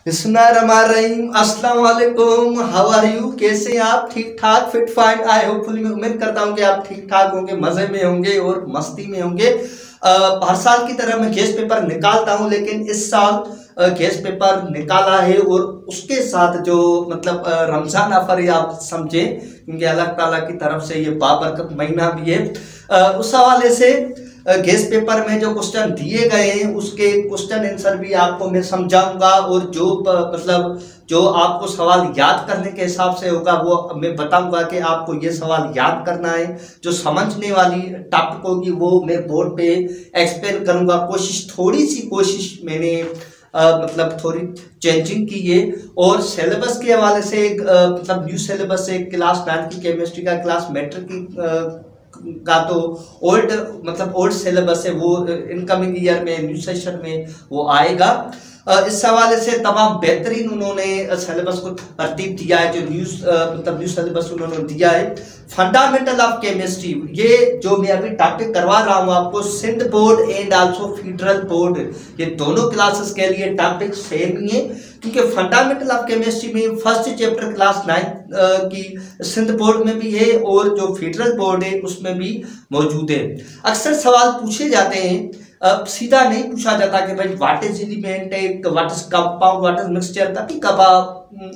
बिस्मिल्लाहिर्रहमानिर्रहीम। अस्सलाम वालेकुम। How are you? कैसे हैं आप? ठीक ठाक, फिट फाइन। आई होपफुली मैं उम्मीद करता हूं कि आप ठीक ठाक होंगे, मजे में होंगे और मस्ती में होंगे। हर साल की तरह मैं गेस्ट पेपर निकालता हूं, लेकिन इस साल गेस्ट पेपर निकाला है और उसके साथ जो मतलब रमजान ऑफर आप समझे, क्योंकि अल्लाह ताला की तरफ से ये बाबरकत महीना भी है। उस हवाले से गेस्ट पेपर में जो क्वेश्चन दिए गए हैं उसके क्वेश्चन आंसर भी आपको मैं समझाऊंगा, और जो मतलब जो आपको सवाल याद करने के हिसाब से होगा वो मैं बताऊंगा कि आपको ये सवाल याद करना है। जो समझने वाली टॉपिक होगी वो मैं बोर्ड पे एक्सप्लेन करूंगा। थोड़ी सी कोशिश मैंने मतलब थोड़ी चेंजिंग की है। और सिलेबस के हवाले से मतलब न्यू सिलेबस है। क्लास 9 की केमिस्ट्री का, क्लास मैट्रिक की का तो ओल्ड सिलेबस है, वो इनकमिंग ईयर में न्यू सेशन में वो आएगा। इस हवाले से तमाम बेहतरीन उन्होंने सिलेबस को तरतीब दिया है। जो न्यू सिलेबस उन्होंने दिया है, फंडामेंटल ऑफ केमिस्ट्री, ये जो मैं अभी टॉपिक करवा रहा हूँ आपको, Sindh board and also federal board, ये दोनों क्लासेस के लिए टॉपिक सेम ही है। क्योंकि फंडामेंटल ऑफ केमिस्ट्री में फर्स्ट चैप्टर क्लास 9 की सिंध बोर्ड में भी है और जो फेडरल बोर्ड है उसमें भी मौजूद है। अक्सर सवाल पूछे जाते हैं, सीधा नहीं पूछा जाता कि भाई what is element, what is compound, what is mixture. कभी कभार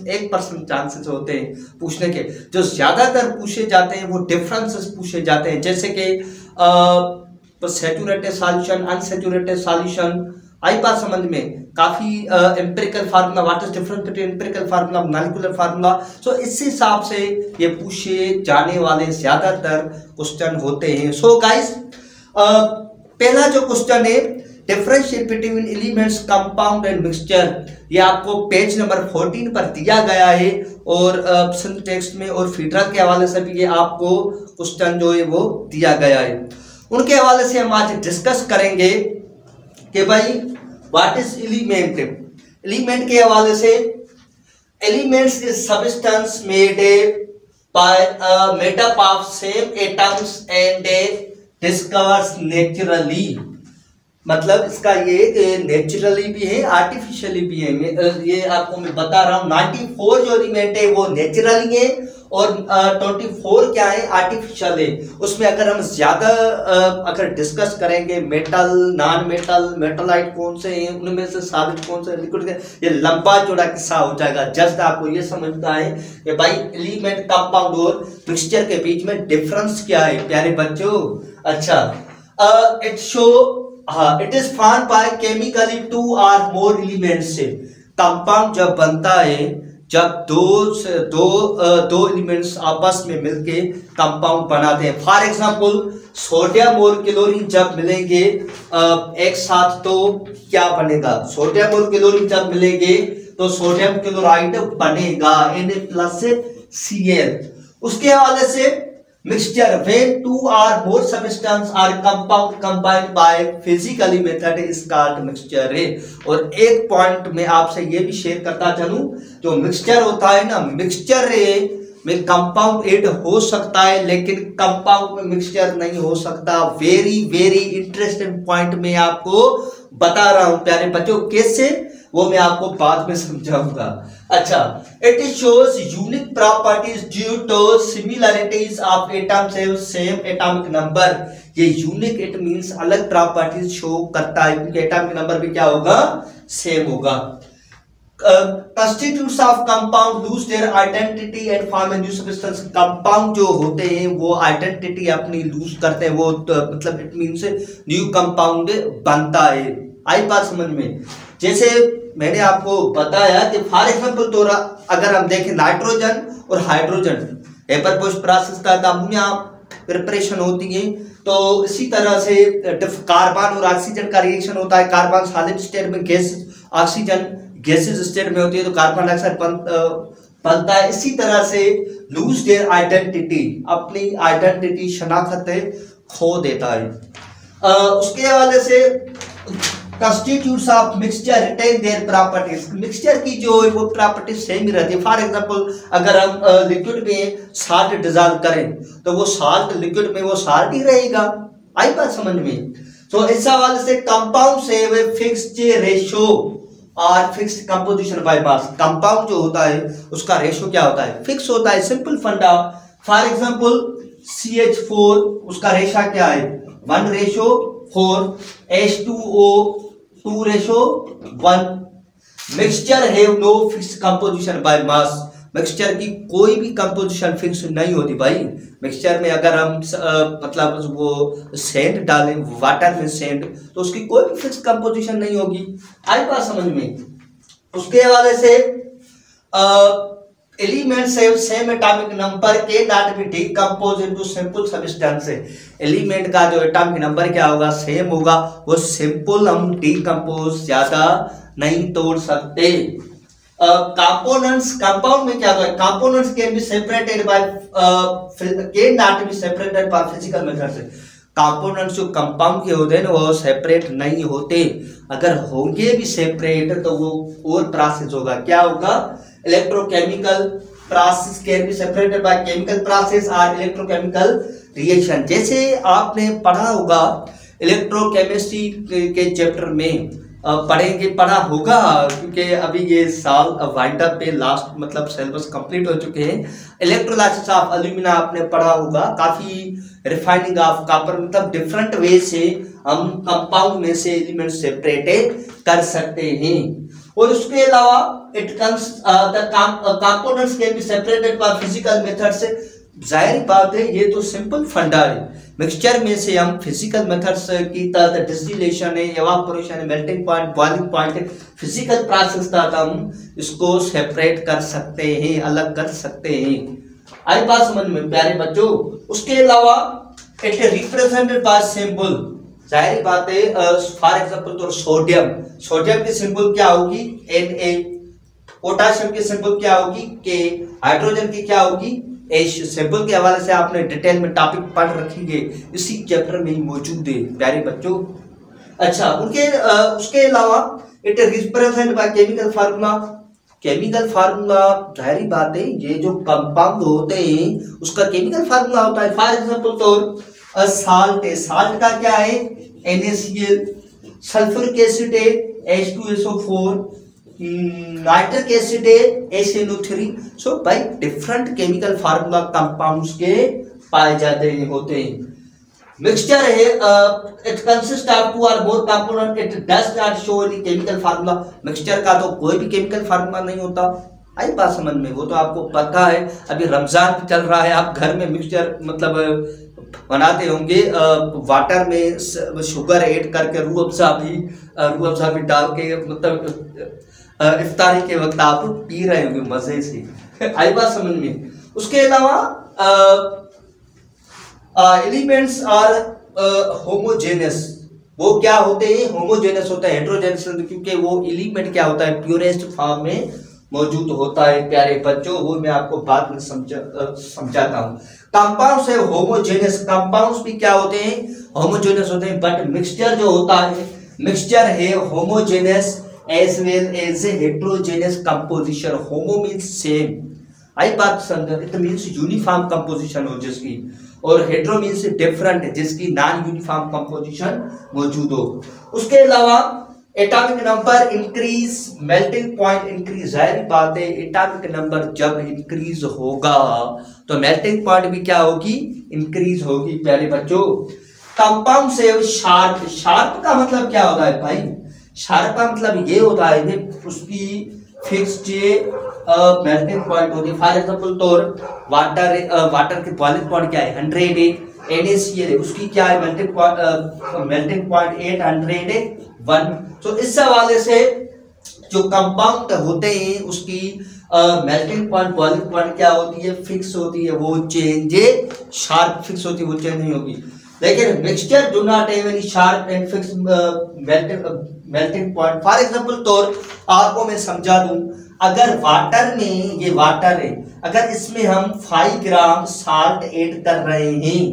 1% चांसेस होते हैं पूछने के। जो ज्यादातर पूछे जाते हैं वो डिफरेंसेस पूछे जाते हैं, जैसे कि सैचुरेटेड सॉल्यूशन, अनसैचुरेटेड सॉल्यूशन। आई बात समझ में? काफी empirical formula, what is difference between empirical formula, molecular formula. So इस हिसाब से ये पूछे जाने वाले ज्यादातर क्वेश्चन होते हैं। सो गाइस, पहला जो क्वेश्चन है, differentiate between elements, compound and mixture, ये आपको पेज नंबर 14 पर दिया गया है। और सिंध टेक्स्ट में और फेडरल के हवाले से भी ये आपको क्वेश्चन जो है वो दिया गया है। उनके हवाले से हम आज डिस्कस करेंगे कि भाई व्हाट इज एलिमेंट। एलिमेंट के हवाले से, elements is substance made up of same atoms and discovers naturally. मतलब इसका ये नेचुरली भी है, आर्टिफिशियली भी है। ये आपको मैं बता रहा हूँ, 94 जो एलिमेंट है वो नेचुरली है और 24 क्या है, आर्टिफिशियल है। उसमें अगर हम ज्यादा अगर डिस्कस करेंगे, मेटल, नॉन मेटल, मेटलाइट कौन से हैं, उनमें से सॉलिड कौन से, लिक्विड, ये लंबा चौड़ा किस्सा हो जाएगा। जस्ट आपको ये समझना है कि भाई एलिमेंट, कंपाउंड और मिक्सचर के बीच में डिफरेंस क्या है प्यारे बच्चों। अच्छा, it is formed by chemically 2 और मोर एलिमेंट्स से। कंपाउंड जब बनता है, जब दो एलिमेंट्स आपस में मिलके कंपाउंड बनाते हैं। फॉर एग्जांपल, सोडियम और क्लोरीन जब मिलेंगे एक साथ तो क्या बनेगा? सोडियम और क्लोरीन जब मिलेंगे तो सोडियम क्लोराइड बनेगा, Na+Cl। उसके हवाले से mixture, when 2 or more substances are combined by physically method is called mixture है। और एक पॉइंट में आपसे ये भी शेयर करता चलूं, जो मिक्सचर होता है ना, मिक्सचर में कंपाउंड ऐड हो सकता है लेकिन कंपाउंड में मिक्सचर नहीं हो सकता। वेरी वेरी इंटरेस्टिंग पॉइंट में आपको बता रहा हूं प्यारे बच्चों। कैसे, वो मैं आपको बाद में समझाऊंगा। अच्छा, it shows unique properties due to similarities of atoms have same atomic number. ये यूनिक, इट मींस अलग प्रॉपर्टीज शो करता है क्योंकि एटॉमिक नंबर भी क्या होगा, सेम होगा। constituents of compound lose their identity and form a new substance। Compound जो होते हैं वो आइडेंटिटी अपनी लूज करते हैं, वो मतलब इट मींस न्यू कंपाउंड बनता है। आई बात समझ में? जैसे मैंने आपको बताया कि फॉर एग्जांपल तो अगर हम देखें, नाइट्रोजन और हाइड्रोजन वेपर पोस्ट प्रोसेस का अमोनिया प्रिपरेशन होती है, तो इसी तरह से कार्बन और ऑक्सीजन का रिएक्शन होता है। कार्बन सॉलिड स्टेट में गैस, ऑक्सीजन गैसेस स्टेट में होती है तो कार्बन डाइऑक्साइड बनता है। इसी तरह से लूज देयर आइडेंटिटी, अपनी आइडेंटिटी शनाख्त खो देता है। उसके हवाले से constituents of mixture retain their properties। Mixture की जो है वो प्रॉपर्टी सेम ही रहती है। फॉर एग्जांपल, अगर हम लिक्विड में साल्ट डिजॉल्व करें तो वो साल्ट लिक्विड में वो साल्ट ही रहेगा। आई बात समझ में? तो इस हवाले से कंपाउंड से वे फिक्स्ड रेशियो और fixed composition by mass. Compound जो होता है उसका रेशो क्या होता है, फिक्स होता है, सिंपल फंडा। फॉर एग्जांपल CH4 उसका रेशा क्या है 1:4, H2O 2:1। Mixture have no fixed composition by mass. Mixture की कोई भी कंपोजिशन फिक्स नहीं होती भाई। मिक्सचर में अगर हम मतलब वो सेंट डालें, वाटर में सेंट, तो उसकी कोई भी फिक्स कंपोजिशन नहीं होगी। आई बात समझ में। उसके हवाले से elements have same atomic number के not be decompose into simple substance. Element का जो एटॉमिक नंबर क्या होगा, सेम होगा, वो सिंपल हम डिकम्पोज ज्यादा नहीं तोड़ सकते। कंपोनेंट्स, कंपाउंड में क्या होता है, components can be separated by can not be separated by physical method से। कंपोनेंट्स जो कंपाउंड के होते हैं ना वो सेपरेट नहीं होते, अगर होंगे भी सेपरेट तो वो और प्रोसेस होगा, क्या होगा, electrochemical process can be separated by chemical process और इलेक्ट्रोकेमिकल रिएक्शन। जैसे आपने पढ़ा होगा इलेक्ट्रोकेमिस्ट्री के चैप्टर में पढ़ा होगा, क्योंकि अभी ये साल वाइंड अप पे लास्ट मतलब सिलेबस कंप्लीट हो चुके हैं। इलेक्ट्रोलाइसिस ऑफ एल्यूमिना आपने पढ़ा होगा, काफी रिफाइनिंग ऑफ कॉपर, मतलब डिफरेंट वे से हम कंपाउंड में से एलिमेंट सेपरेट कर सकते हैं। और उसके अलावा it comes the components can be separated by physical method से। जाहिर बात है ये तो सिंपल फंडा है। मिक्सचर में से हम फिजिकल मेथड्स की तरह डिस्टिलेशन है, एवापोरेशन है, मेल्टिंग पॉइंट, बॉइलिंग पॉइंट है, फिजिकल प्रोसेस तक हम इसको सेपरेट कर सकते हैं, अलग कर सकते हैं। आई बात समझ में प्यारे बच्चों। उसके अलावा इट रिप्रेजेंटेड बाय सिंबल। जाहिर बात है, फॉर एग्जांपल तो सोडियम, सोडियम की सिंबल क्या होगी Na, पोटाशियम की सिंबल क्या होगी K, हाइड्रोजन की क्या होगी H। सिंबल के हवाले से आपने डिटेल में टॉपिक पढ़ रखी है, इसी चैप्टर में ही मौजूद है प्यारे बच्चों। अच्छा, उसके अलावा it represent by chemical formula. Chemical formula जाहिर बात है ये जो कंपाउंड होते हैं उसका केमिकल फार्मूला होता है। फॉर एग्जांपल तो साल्ट है, साल्ट का क्या है NaCl, सल्फ्यूरिक एसिड है H2SO4, नाइट्रिक एसिड है HNO3। सो भाई डिफरेंट केमिकल फार्मूला कंपाउंड्स के पाए जाते हैं, होते हैं। मिक्सचर है, इट कंसिस्ट ऑफ 2 और more component, it does not show any chemical formula. Mixture का तो कोई भी केमिकल फार्मूला नहीं होता। आई बात समझ में, वो तो आपको पता है। अभी रमजान चल रहा है, आप घर में मिक्सचर मतलब बनाते होंगे, वाटर में शुगर ऐड करके रूह अफ़ज़ा भी डाल के, मतलब इफ्तारी के वक्त आप पी रहे होंगे मजे से। आई बात समझ में। उसके अलावा एलिमेंट्स आर होमोजेनस। वो क्या होते हैं, होमोजेनस होता है, हेट्रोजेनस क्योंकि वो एलिमेंट क्या होता है प्योरेस्ट फॉर्म में मौजूद होता है प्यारे बच्चों। वो मैं आपको बाद में समझाता हूँ। कंपाउंड्स है होमोजेनस, कंपाउंड्स भी क्या होते हैं होमोजेनस होते हैं, बट मिक्सचर जो होता है, मिक्सचर है homogeneous as well as a heterogeneous composition. Homo means same, आई बात समझ, इट मींस यूनिफॉर्म कंपोजिशन हो जिसकी, और हेट्रो मींस डिफरेंट जिसकी नॉन यूनिफॉर्म कंपोजिशन मौजूद हो। उसके अलावा atomic number increase, melting point increase. जाहिर बात है एटॉमिक नंबर जब इंक्रीज होगा तो मेल्टिंग पॉइंट भी क्या होगी, इंक्रीज होगी प्यारे बच्चों। कंपाउंड से शार्प, शार्प का मतलब क्या होता है भाई, शार्प का मतलब ये होता है उसकी फिक्स्ड मेल्टिंग पॉइंट होती है। फॉर एग्जांपल तो वाटर की बॉइलिंग पॉइंट क्या है 100 है, NaCl है उसकी क्या है मेल्टिंग पॉइंट 801। तो इस हवाले से जो कंपाउंड होते हैं उसकी मेल्टिंग पॉइंट बॉइलिंग पॉइंट क्या होती है, फिक्स होती है, वो चेंज शार्प फिक्स होती है, वो चेंज नहीं होगी। लेकिन mixture do not have any sharp and fix melting point. For example तो आपको मैं समझा दूं, अगर वाटर में, ये वाटर है, अगर इसमें हम 5 ग्राम साल्ट ऐड कर रहे हैं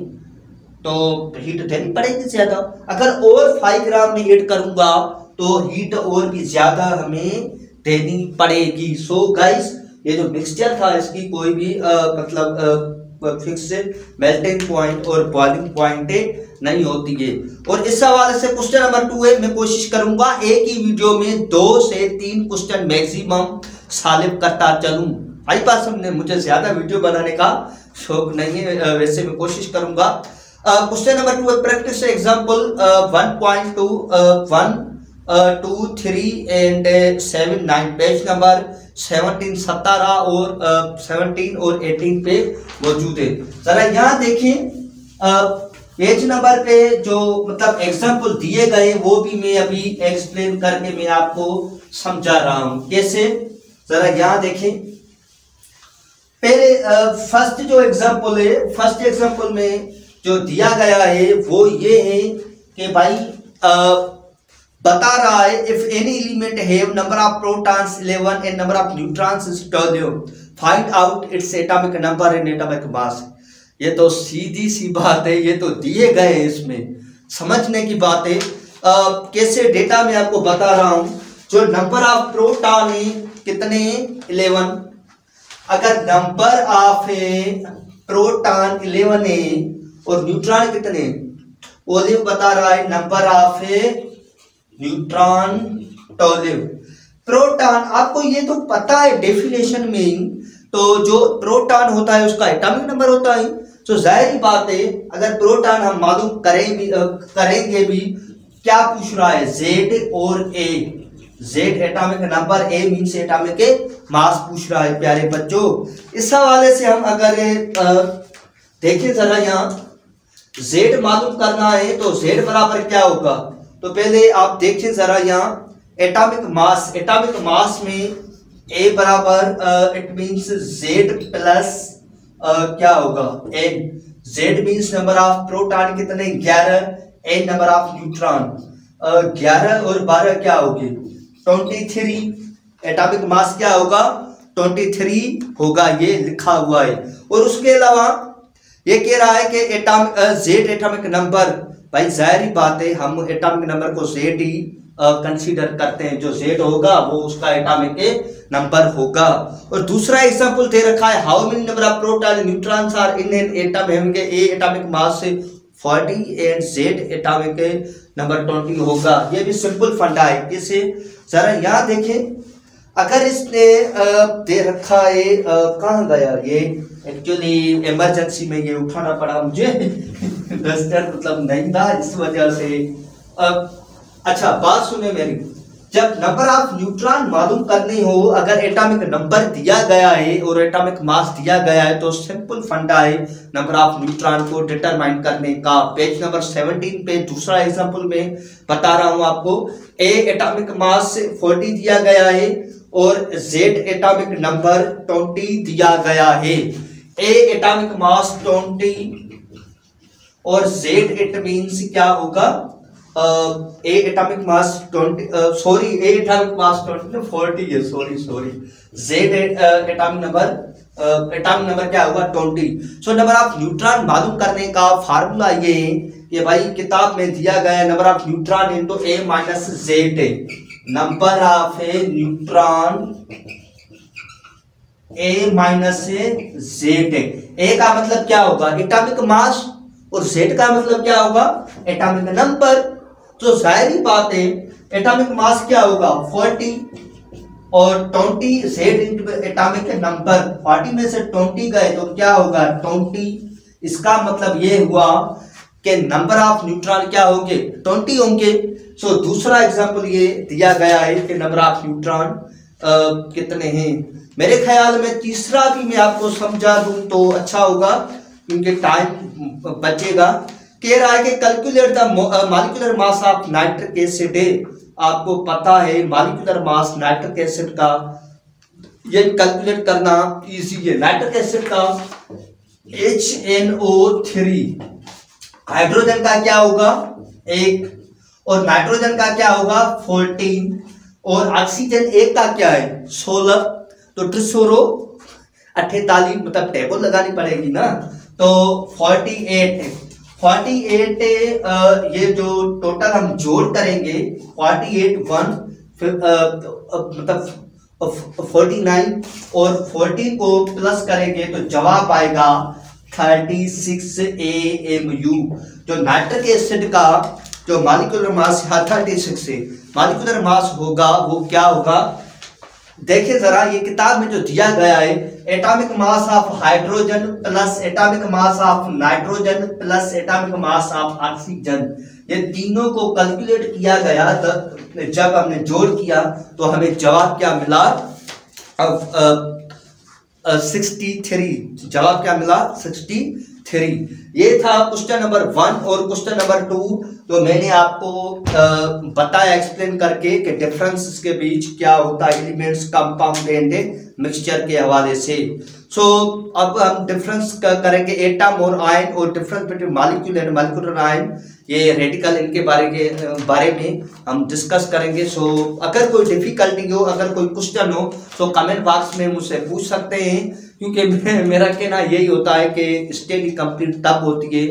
तो हीट देनी पड़ेगी ज्यादा। अगर और 5 ग्राम में ऐड करूंगा तो हीट और भी ज्यादा हमें देनी पड़ेगी। सो गाइस ये जो मिक्सचर था इसकी कोई भी मतलब फिक्स मेल्टिंग पॉइंट और बॉइलिंग पॉइंट नहीं होती है। और इस हवाले से क्वेश्चन नंबर 2 है, मैं कोशिश करूंगा एक ही वीडियो में 2 से 3 क्वेश्चन मैक्सिमम सॉल्व करता चलूं। आई पास हमने मुझे ज्यादा वीडियो बनाने का शौक नहीं है, वैसे मैं कोशिश करूंगा। क्वेश्चन नंबर 2 है, practice example 1.2 1 2 3 and 7 9 page number 17 17 और 17 और 18 पे मौजूद है। जरा यहाँ देखें, पेज नंबर पे जो मतलब एग्जांपल दिए गए वो भी मैं अभी एक्सप्लेन करके मैं आपको समझा रहा हूं कैसे। जरा यहाँ देखें, पहले फर्स्ट जो एग्जांपल है, फर्स्ट एग्जांपल में जो दिया गया है वो ये है कि भाई बता रहा है if any element have number of protons 11 and number of neutrons is 12 find out its atomic number and atomic mass. ये तो सीधी सी बात है, ये तो दिए गए हैं, इसमें समझने की बात है। कैसे डेटा में आपको बता रहा हूं, जो नंबर ऑफ प्रोटॉन है कितने 11, अगर नंबर ऑफ प्रोटॉन 11 है और न्यूट्रॉन कितने, वो बता रहा है नंबर ऑफ न्यूट्रॉन 12। प्रोटॉन आपको ये तो पता है डेफिनेशन में, तो जो प्रोटॉन होता है उसका एटॉमिक नंबर होता है। तो जाहिर बात है अगर प्रोटॉन हम मालूम करेंगे भी, क्या पूछ रहा है Z और A, Z atomic number, A means atomic mass पूछ रहा है प्यारे बच्चों। इस हवाले से हम अगर देखें जरा, यहाँ Z मालूम करना है तो Z बराबर क्या होगा, तो पहले आप देखें जरा यहाँ एटॉमिक मास में A बराबर इट मींस Z प्लस क्या होगा N। Z means number of proton कितने 11, N नंबर ऑफ न्यूट्रॉन 11 और 12 क्या होगी 23। एटॉमिक मास क्या होगा 23 होगा, ये लिखा हुआ है। और उसके अलावा ये कह रहा है कि Z एटॉमिक नंबर, भाई जाहिर बात है हम एटॉमिक नंबर को Z ही कंसीडर करते हैं, जो Z होगा वो उसका एटॉमिक नंबर होगा। और दूसरा एग्जांपल दे रखा है, how many number of proton neutrons are in an atom, हमके A atomic mass 40 and Z atomic number 20 होगा। ये भी सिंपल फंडा है। किसे जरा यहाँ देखें, अगर इसने दे रखा है कहाँ गया ये, एक्चुअली इमरजेंसी में ये उठाना पड़ा मुझे डस्टर मतलब नहीं था, इस वजह से। अच्छा बात सुने मेरी, जब नंबर ऑफ न्यूट्रॉन मालूम करनी हो, अगर एटॉमिक नंबर दिया गया है और एटॉमिक मास दिया गया है, तो सिंपल फंडा है नंबर ऑफ न्यूट्रॉन को डिटरमाइन करने का। पेज नंबर 17 पे दूसरा एग्जांपल में बता रहा हूं आपको, A एटॉमिक मास 40 दिया गया है और Z एटॉमिक नंबर 20 दिया गया है। A एटॉमिक मास 20 और Z इट मींस क्या होगा A atomic mass 20 sorry A atomic मास 20 40 है, सॉरी Z एटॉमिक नंबर क्या होगा 20। सो नंबर ऑफ न्यूट्रॉन मालूम करने का फार्मूला ये है कि भाई किताब में दिया गया number of neutron into A minus Z, number of neutron A minus Z। A का मतलब क्या होगा एटॉमिक मास और Z का मतलब क्या होगा एटॉमिक नंबर। तो जाहिर बात है एटॉमिक मास क्या होगा 40 और 20 Z इंटू एटॉमिक नंबर, 40 में से 20 गए तो क्या होगा 20। इसका मतलब ये हुआ कि नंबर ऑफ न्यूट्रॉन क्या होंगे 20 होंगे। सो दूसरा एग्जांपल ये दिया गया है कि नंबर ऑफ न्यूट्रॉन कितने हैं। मेरे ख्याल में तीसरा भी मैं आपको समझा दूं तो अच्छा होगा क्योंकि टाइम बचेगा। कह रहा है कि calculate the molecular mass of nitric acid है। आपको पता है मॉलिक्यूलर मास नाइट्रिक एसिड का ये कैलकुलेट करना इजी है। नाइट्रिक एसिड का HNO3, हाइड्रोजन का क्या होगा 1 और नाइट्रोजन का क्या होगा 14 और ऑक्सीजन 1 का क्या है 16। तो ट्रिसोरो 48 मतलब टेबल लगानी पड़ेगी ना, तो 48 ये जो टोटल हम जोड़ करेंगे 48 1 मतलब 49 और 14 को प्लस करेंगे तो जवाब आएगा 36 AMU। जो नाइट्रिक एसिड का जो मॉलिक्यूलर मास है 36 से मॉलिक्यूलर मास होगा वो क्या होगा, देखिए जरा ये किताब में जो दिया गया है, atomic mass of hydrogen plus atomic mass of nitrogen plus atomic mass of oxygen, ये तीनों को कैलकुलेट किया गया। जब हमने जोड़ किया तो हमें जवाब क्या मिला, 63। जवाब क्या मिला, 63। ये था क्वेश्चन नंबर 1। और क्वेश्चन नंबर 2 तो मैंने आपको बताया एक्सप्लेन करके कि डिफरेंस के बीच क्या होता है एलिमेंट्स, कंपाउंड एंड मिक्सचर के हवाले से। सो अब हम डिफरेंस करेंगे एटम और आयन, और difference between molecule and molecular ion, ये रेडिकल, इनके बारे में हम डिस्कस करेंगे। सो अगर कोई डिफिकल्टी हो, अगर कोई क्वेश्चन हो तो कमेंट बॉक्स में मुझसे पूछ सकते हैं, क्योंकि मेरा कहना यही होता है कि स्टडी कंप्लीट तब होती है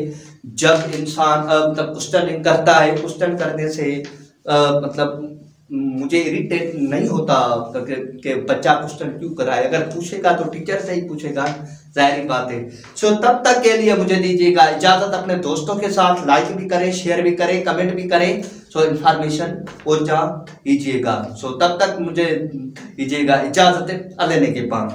जब इंसान मतलब क्वेश्चन करता है। क्वेश्चन करने से मतलब मुझे इरिटेट नहीं होता कि बच्चा क्वेश्चन क्यों कराए, अगर पूछेगा तो टीचर से ही पूछेगा, जाहिर बात है। सो तब तक के लिए मुझे दीजिएगा इजाजत, अपने दोस्तों के साथ लाइक भी करें, शेयर भी करें, कमेंट भी करें, सो इन्फॉर्मेशन पहुंचा दीजिएगा। सो तब तक मुझे दीजिएगा इजाजत, अल्लाह ने के पास।